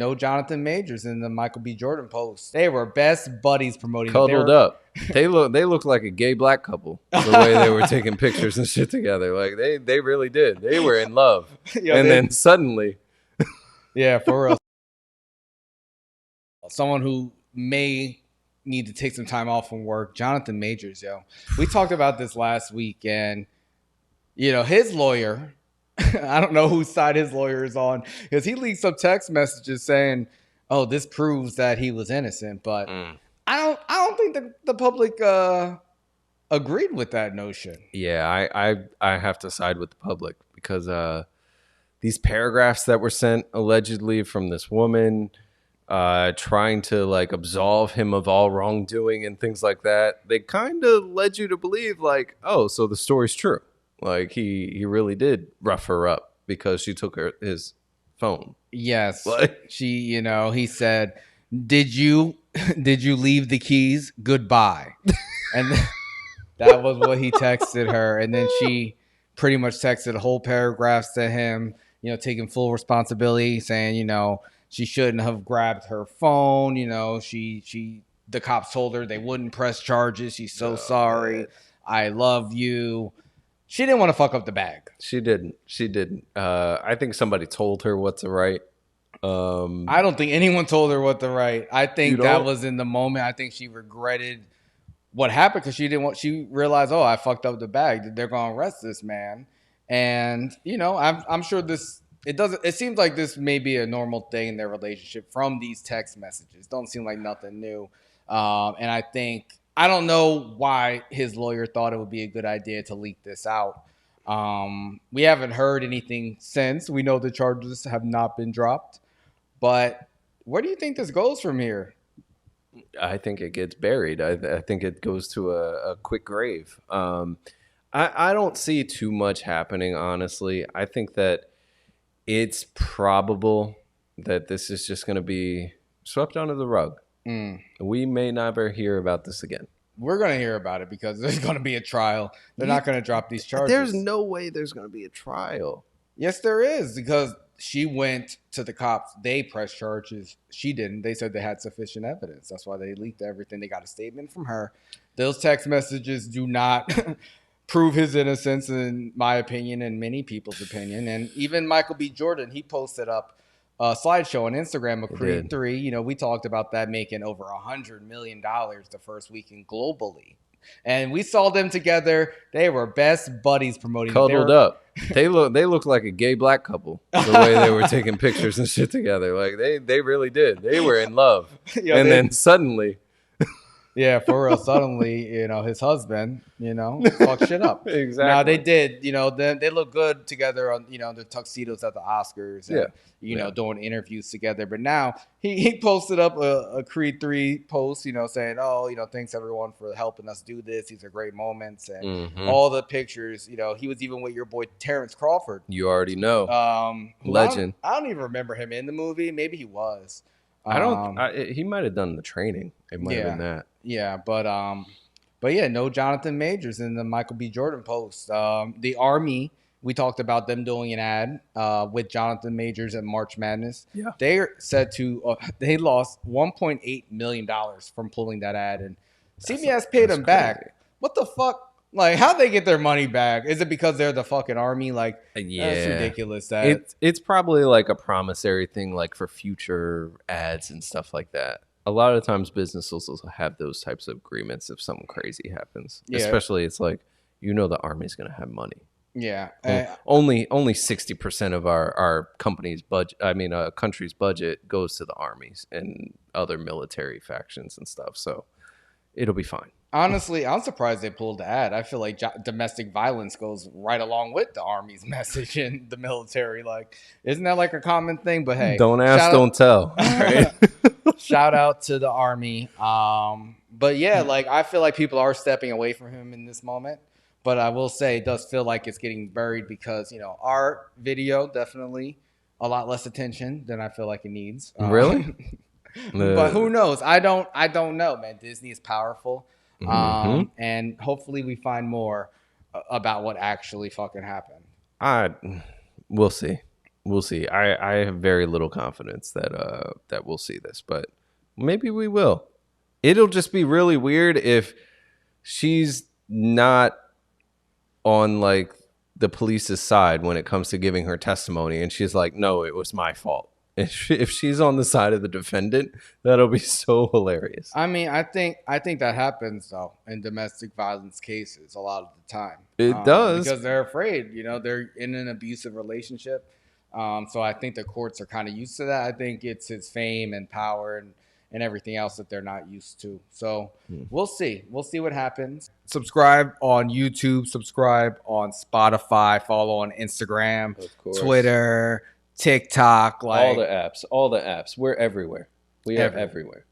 No Jonathan Majors in the Michael B. Jordan post. They were best buddies promoting. Cuddled up. They looked like a gay black couple. The way they were taking pictures and shit together. Like they really did. They were in love. Then suddenly. Yeah, for real. Someone who may need to take some time off from work, Jonathan Majors, yo. We talked about this last week, and his lawyer, I don't know whose side his lawyer is on, because he leaked some text messages saying, "Oh, this proves that he was innocent." But I don't think the public agreed with that notion. Yeah, I have to side with the public because these paragraphs that were sent allegedly from this woman trying to like absolve him of all wrongdoing and things like that, they kind of led you to believe like, oh, so the story's true. Like he really did rough her up because she took his phone. Yes. He said, did you leave the keys? Goodbye. And that was what he texted her. And then she pretty much texted whole paragraphs to him, taking full responsibility, saying, she shouldn't have grabbed her phone. The cops told her they wouldn't press charges. She's so sorry. Man. I love you. She didn't want to fuck up the bag. She didn't. I think somebody told her what to write. I don't think anyone told her what to write. I think that was in the moment. I think she regretted what happened because she realized, oh, I fucked up the bag. They're going to arrest this man. And, I'm sure it seems like this may be a normal thing in their relationship from these text messages. Don't seem like nothing new. And I don't know why his lawyer thought it would be a good idea to leak this out. We haven't heard anything since. We know the charges have not been dropped. But where do you think this goes from here? I think it gets buried. I think it goes to a quick grave. I don't see too much happening, honestly. I think that it's probable that this is just going to be swept under the rug. We may never hear about this again. We're going to hear about it because there's going to be a trial. They're not going to drop these charges. There's no way there's going to be a trial. Yes, there is, because she went to the cops. They pressed charges. She didn't. They said they had sufficient evidence. That's why they leaked everything. They got a statement from her. Those text messages do not prove his innocence, in my opinion, and many people's opinion. And even Michael B. Jordan, he posted up a slideshow on Instagram of Creed 3. We talked about that making over $100 million the first weekend globally. And we saw them together. They were best buddies promoting. Cuddled up. They looked like a gay black couple. The way they were taking pictures and shit together. Like they really did. They were in love. Then suddenly. Yeah, for real. Suddenly, his husband, fucked shit up. Exactly. Now they did, they look good together on, the tuxedos at the Oscars and, doing interviews together. But now he posted up a Creed 3 post, saying, oh, thanks everyone for helping us do this. These are great moments. And all the pictures, he was even with your boy Terrence Crawford. You already know. Legend. I don't even remember him in the movie. Maybe he was. He might have done the training. It might have been that. Yeah, but yeah, no Jonathan Majors in the Michael B. Jordan post. The Army, we talked about them doing an ad with Jonathan Majors at March Madness. Yeah, they're said to they lost $1.8 million from pulling that ad, and CBS paid them back. What the fuck? Like, how'd they get their money back? Is it because they're the fucking Army? Like, that's ridiculous. It's probably like a promissory thing, like for future ads and stuff like that. A lot of times businesses will have those types of agreements if something crazy happens. Yeah. Especially it's like, the Army's going to have money. Yeah. Only 60% of our company's budget, country's budget goes to the armies and other military factions and stuff. So it'll be fine. Honestly, I'm surprised they pulled the ad. I feel like domestic violence goes right along with the Army's message in the military. Like, isn't that like a common thing? But hey, don't ask, don't tell. Right? Shout out to the Army. But yeah, like, I feel like people are stepping away from him in this moment. But I will say it does feel like it's getting buried because, our video definitely a lot less attention than I feel like it needs. Really? But who knows? I don't know, man. Disney is powerful. And hopefully we find more about what actually fucking happened. We'll see. We'll see. I have very little confidence that we'll see this, but maybe we will. It'll just be really weird if she's not on like the police's side when it comes to giving her testimony, and she's like, no, it was my fault. If she's on the side of the defendant, that'll be so hilarious. I mean, I think that happens though in domestic violence cases a lot of the time. It does, because they're afraid. They're in an abusive relationship. So I think the courts are kind of used to that. I think it's his fame and power and everything else that they're not used to. So we'll see. We'll see what happens. Subscribe on YouTube. Subscribe on Spotify. Follow on Instagram, Twitter, TikTok. All the apps. We're everywhere. We are everywhere.